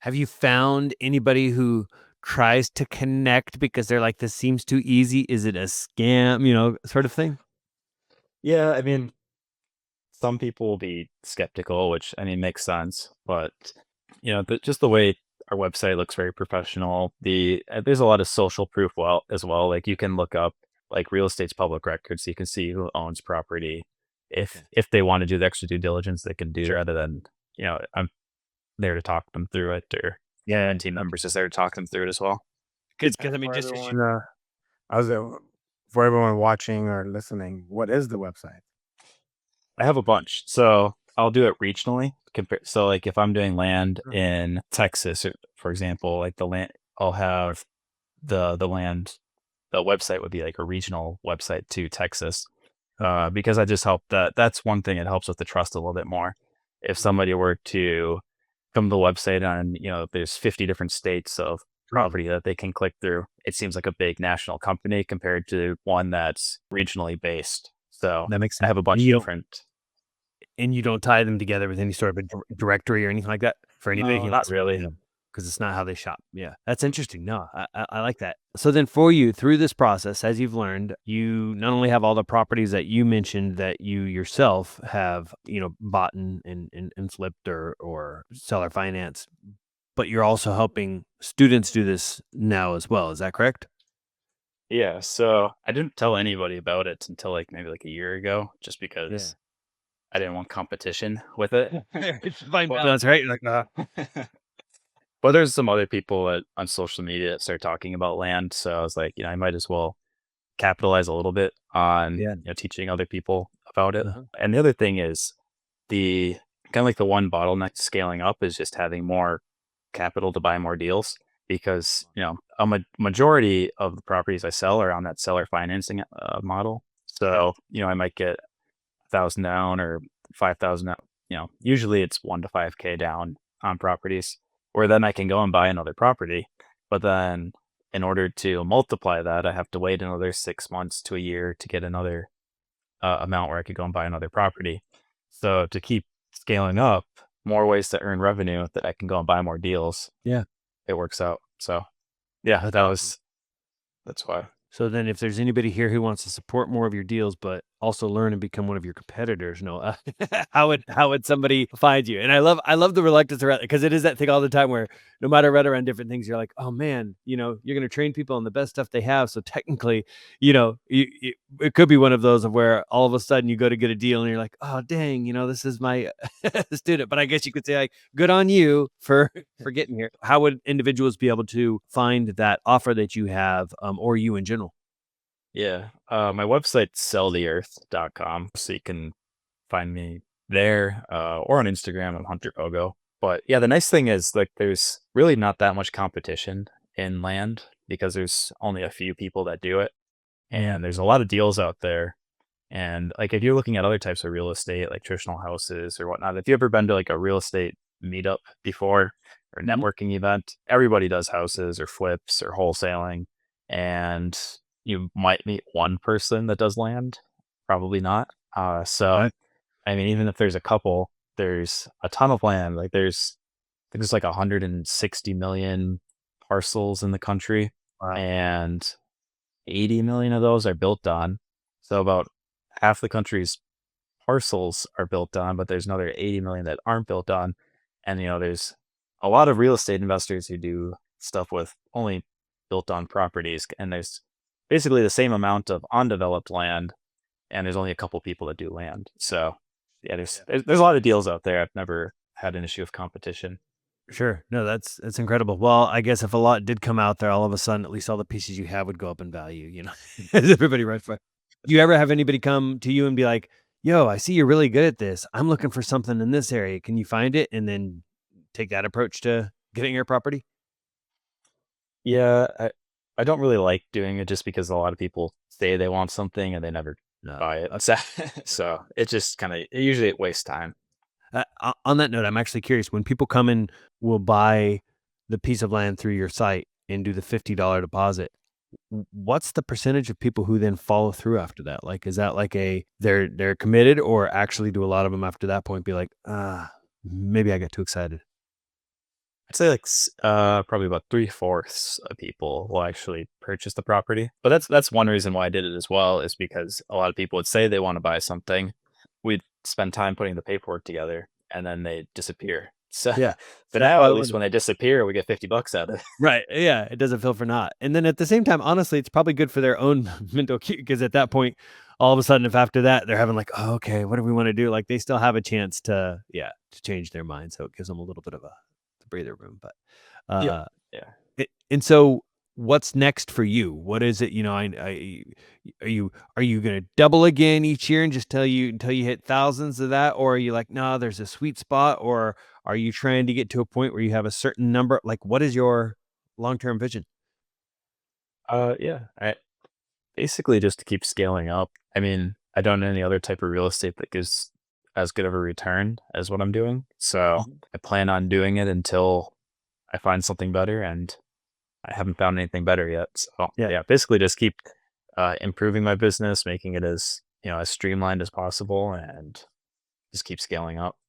Have you found anybody who tries to connect because they're like, "This seems too easy. Is it a scam?" Sort of thing? Yeah, I mean, some people will be skeptical, which I mean makes sense, but just the way our website looks very professional. There's a lot of social proof as well. Like you can look up like real estate's public records, so you can see who owns property. Okay. If they want to do the extra due diligence, they can do Sure. rather than I'm there to talk them through it, or and team members is there to talk them through it as well. Because And I mean, for just as you everyone, I was for everyone watching or listening, what is the website? I have a bunch. So I'll do it regionally. So like if I'm doing land Mm. in Texas, for example, like the land, I'll have the land. The website would be like a regional website to Texas, because I just help That's one thing. It helps with the trust a little bit more. If somebody were to come to the website and there's 50 different states of Mhm. property that they can click through, it seems like a big national company compared to one that's regionally based. So That makes I sense. have a And bunch of different. you don't tie them together with any sort of a directory or anything like that for anybody, No, not really. because it's not how they shop. Yeah, that's interesting. No, I like that. So then for you, through this process, as you've learned, you not only have all the properties that you mentioned that you yourself have, bought and flipped or seller finance, but you're also helping students do this now as well. Is that correct? Yeah, so I didn't tell anybody about it until like maybe like a year ago, just Yeah. because I didn't want competition with it. It's fine But balance, right? You're like, but there's some other people on social media that start talking about land, so I was like, I might as well capitalize a little bit on yeah. teaching other people about it. Uh-huh. And the other thing is the kind of like the one bottleneck to scaling up is just having more capital to buy more deals, because majority of the properties I sell are on that seller financing model. Okay. So I might get 1,000 down or 5,000 out. Usually it's 1 to 5K down on properties, where then I can go and buy another property. But then in order to multiply that, I have to wait another 6 months to a year to get another amount where I could go and buy another property. So to keep scaling up, more ways to earn revenue that I can go and buy more deals, Yeah. it works out. So yeah, That's awesome. that's why. So then if there's anybody here who wants to support more of your deals, but also learn and become one of your competitors, how would somebody find you? And I love the reluctance around it, because it is that thing all the time where no matter what around different things, you're like, oh man, you're going to train people on the best stuff they have. So technically, it could be one of those of where all of a sudden you go to get a deal and you're like, oh dang, this is my student. But I guess you could say like, good on you for getting here. How would individuals be able to find that offer that you have, or you in general? Yeah. My website's selltheearth.com, so you can find me there, or on Instagram. I'm Hunter Ogo. But yeah, the nice thing is like there's really not that much competition in land, because there's only a few people that do it, Yeah. and there's a lot of deals out there. And like if you're looking at other types of real estate, like traditional houses or whatnot, if you ever been to like a real estate meetup before or a Mhm. networking event, everybody does houses or flips or wholesaling, and you might meet one person that does land, probably not. So Right. I mean, even if there's a couple, there's a ton of land. Like I think there's like 160 million parcels in the country, Wow. and 80 million of those are built on. So about half the country's parcels are built on, but there's another 80 million that aren't built on. And there's a lot of real estate investors who do stuff with only built on properties, and there's basically the same amount of undeveloped land, and there's only a couple people that do land. So yeah, Yeah. there's a lot of deals out there. I've never had an issue with competition. Sure. No, that's incredible. Well, I guess if a lot did come out there, all of a sudden, at least all the pieces you have would go up in value, as everybody runs for. Do you ever have anybody come to you and be like, yo, I see you're really good at this. I'm looking for something in this area. Can you find it? And then take that approach to getting your property? Yeah, I don't really like doing it just because a lot of people say they want something and they never No. buy it. Okay. So, Sure. so it just kind of usually it wastes time. On that note, I'm actually curious, when people come in, will buy the piece of land through your site and do the $50 deposit. What's the percentage of people who then follow through after that? Like, is that like they're committed, or actually do a lot of them after that point be like, maybe I got too excited? I'd say like probably about 3/4 of people will actually purchase the property. But that's one reason why I did it as well, is because a lot of people would say they want to buy something. We'd spend time putting the paperwork together, and then they disappear. So, Yeah. but That's now why I at least wanted when they disappear, we get $50 out of it. Right, yeah, it doesn't feel for naught, and then at the same time, honestly, it's probably good for their own mental because at that point, all of a sudden, if after that, they're having like, "Oh, okay, what do we wanna do?" Like, they still have a chance to yeah, to change their mind, so it gives them a little bit of a breather room, but, Yeah, uh, yeah. and so what's next for you? What is it, are you gonna double again each year and just until you hit thousands of that? Or are you like, "No, there's a sweet spot," or are you trying to get to a point where you have a certain number? Like, what is your long-term vision? Yeah. I basically just to keep scaling up. I mean, I don't know any other type of real estate that gives as good of a return as what I'm doing. So Mhm. I plan on doing it until I find something better, and I haven't found anything better yet. So Yeah. yeah, basically just keep improving my business, making it as as streamlined as possible, and just keep scaling up.